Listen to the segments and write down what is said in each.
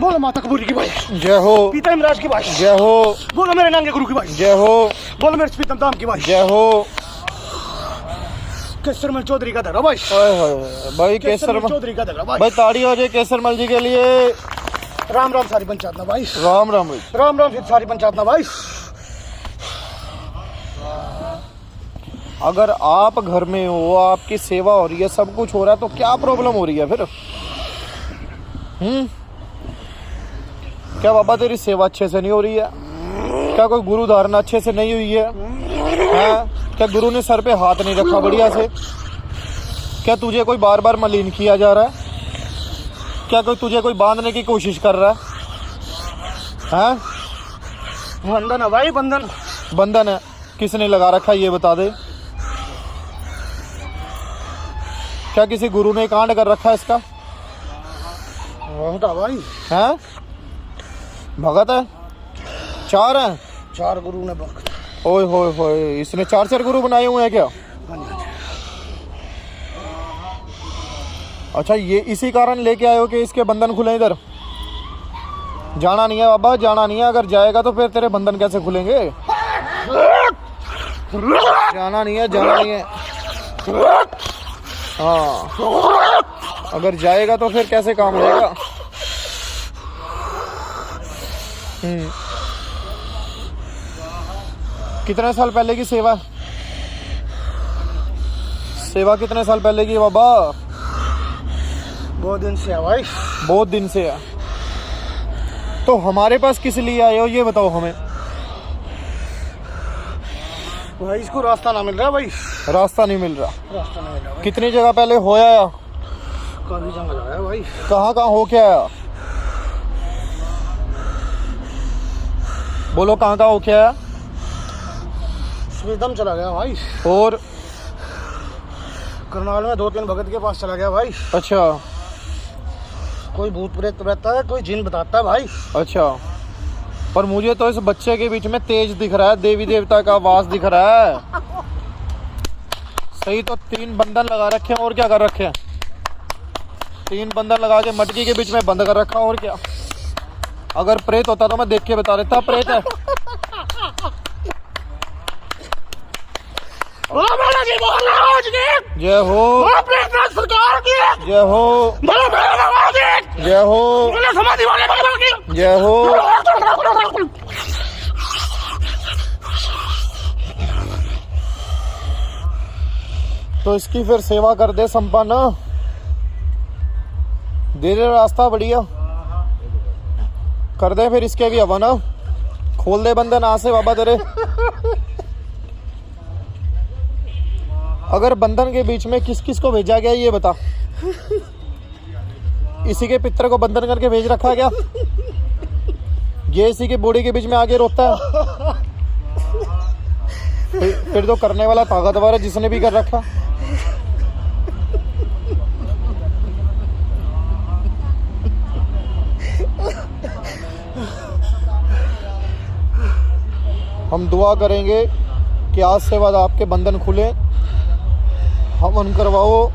बोलो माता कपूरी की भाई जय हो। पिता इमराज की भाई जय हो। बोलो मेरे नांगे गुरु की भाई जय हो। बोलो मेरे प्रीतम दाम की भाई जय हो। केसरमल चौधरी का धरा भाई भाई केसरमल चौधरी का धरा भाई ताड़ी हो जाए केसरमल जी के लिए। राम राम सारी पंचायत ना भाई राम राम भाई। राम राम फिर सारी पंचायत ना भाई। अगर आप घर में हो, आपकी सेवा हो रही है, सब कुछ हो रहा है, तो क्या प्रॉब्लम हो रही है फिर? क्या बाबा तेरी सेवा अच्छे से नहीं हो रही है? क्या कोई गुरु धारणा अच्छे से नहीं हुई है? क्या गुरु ने सर पे हाथ नहीं रखा बढ़िया से? क्या तुझे कोई बार बार मलिन किया जा रहा है? क्या कोई तुझे कोई बांधने की कोशिश कर रहा है? बंधन है भाई बंधन। बंधन है? किसने लगा रखा ये बता दे। क्या किसी गुरु ने कांड कर रखा है इसका? होता भाई हैं? भगत है? चार हैं? चार गुरु ने भक्त। ओए होए होए, इसने चार गुरु बनाए हुए हैं क्या? अच्छा, ये इसी कारण लेके आए हो कि इसके बंधन खुले इधर? जाना नहीं है बाबा, जाना नहीं है। अगर जाएगा तो फिर तेरे बंधन कैसे खुलेंगे? जाना नहीं है, जाना नहीं है। हाँ, अगर जाएगा तो फिर कैसे काम होगा? कितने साल पहले की सेवा? सेवा कितने साल पहले की बाबा? बहुत दिन से है भाई। बहुत दिन से है। तो हमारे पास किस लिए आए हो ये बताओ हमें। भाई इसको रास्ता ना मिल रहा भाई। रास्ता नहीं मिल रहा? रास्ता नहीं मिल रहा भाई। कितनी जगह पहले हो आया? काफी जंगल आया भाई। कहाँ कहाँ हो क्या आया? बोलो कहाँ कहाँ हो क्या आया? श्रीदम चला गया भाई। और करनाल में 2-3 भगत के पास चला गया भाई। अच्छा। कोई भूत प्रेत रहता है, कोई जिन बताता है भाई। अच्छा, पर मुझे तो इस बच्चे के बीच में तेज दिख रहा है, देवी देवता का वास दिख रहा है। सही तो 3 बंधन लगा रखे हैं, और क्या कर रखे हैं? 3 बंधन लगा के मटकी के बीच में बंद कर रखा, और क्या? अगर प्रेत होता तो मैं देख के बता देता प्रेत है। जय हो। जय हो। जय हो। जय हो। तो इसकी फिर सेवा कर दे संपन्न, दे दे रास्ता बढ़िया कर दे। फिर इसके भी हवन खोल दे बंधन आज से बाबा तेरे। अगर बंधन के बीच में किस किस को भेजा गया ये बता। इसी के पितर को बंधन करके भेज रखा क्या? ये इसी के बॉडी के बीच में आगे रोता है। फिर तो करने वाला ताकतवर है जिसने भी कर रखा। हम दुआ करेंगे कि आज से बाद आपके बंधन खुले, हवन करवाओ,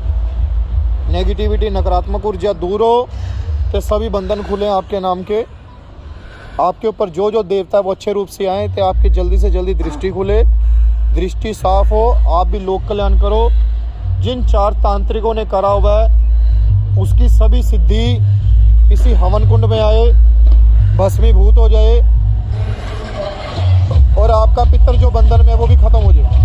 नेगेटिविटी नकारात्मक ऊर्जा दूर हो, तो सभी बंधन खुले आपके नाम के। आपके ऊपर जो जो देवता है वो अच्छे रूप से आए, तो आपकी जल्दी से जल्दी दृष्टि खुले, दृष्टि साफ हो, आप भी लोक कल्याण करो। जिन 4 तांत्रिकों ने करा हुआ है उसकी सभी सिद्धि इसी हवन कुंड में आए, भस्मीभूत हो जाए, और आपका पितर जो बंधन में है वो भी खत्म हो जाए।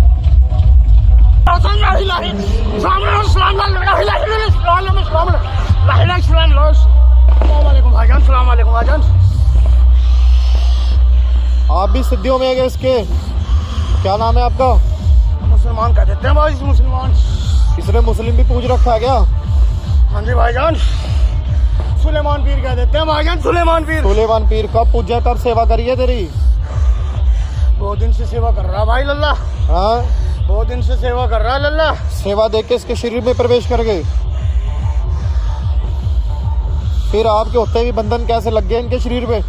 आप भी सिद्धियों में गए इसके? क्या नाम है आपका? मुसलमान कह देते हैं भाई। मुसलमान इसने मुस्लिम भी पूज रखा है क्या? हाँ जी भाईजान, सुलेमान पीर कह देते हैं भाईजान। सुलेमान पीर। सुलेमान पीर कब पूजा, कब सेवा करी है तेरी? बहुत दिन से सेवा कर रहा भाई लल्ला। हाँ, बहुत दिन से सेवा कर रहा है लल्ला। सेवा देख के इसके शरीर में प्रवेश कर गए। फिर आपके होते भी बंधन कैसे लग गए इनके शरीर पे?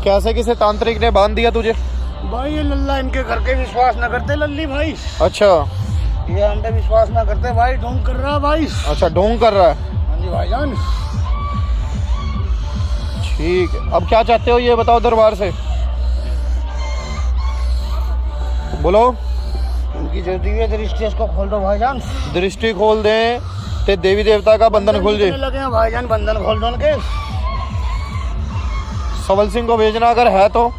कैसे किसे तांत्रिक ने बांध दिया तुझे? भाई ये लल्ला इनके घर के विश्वास न करते लल्ली भाई। अच्छा, ये अंडे विश्वास ना करते भाई। ढोंग कर रहा भाई। अच्छा, ढोंग कर रहा है। हाँ जी भाईजान। ठीक है, अब क्या चाहते हो ये बताओ दरबार से, बोलो। उनकी जो दिव्य दृष्टि है, उसको खोल दो भाईजान। दृष्टि खोल दें ते देवी देवता का बंधन खुल जाए। लगे हैं भाईजान, बंधन खोल दो उनके। सवल सिंह को भेजना अगर है तो।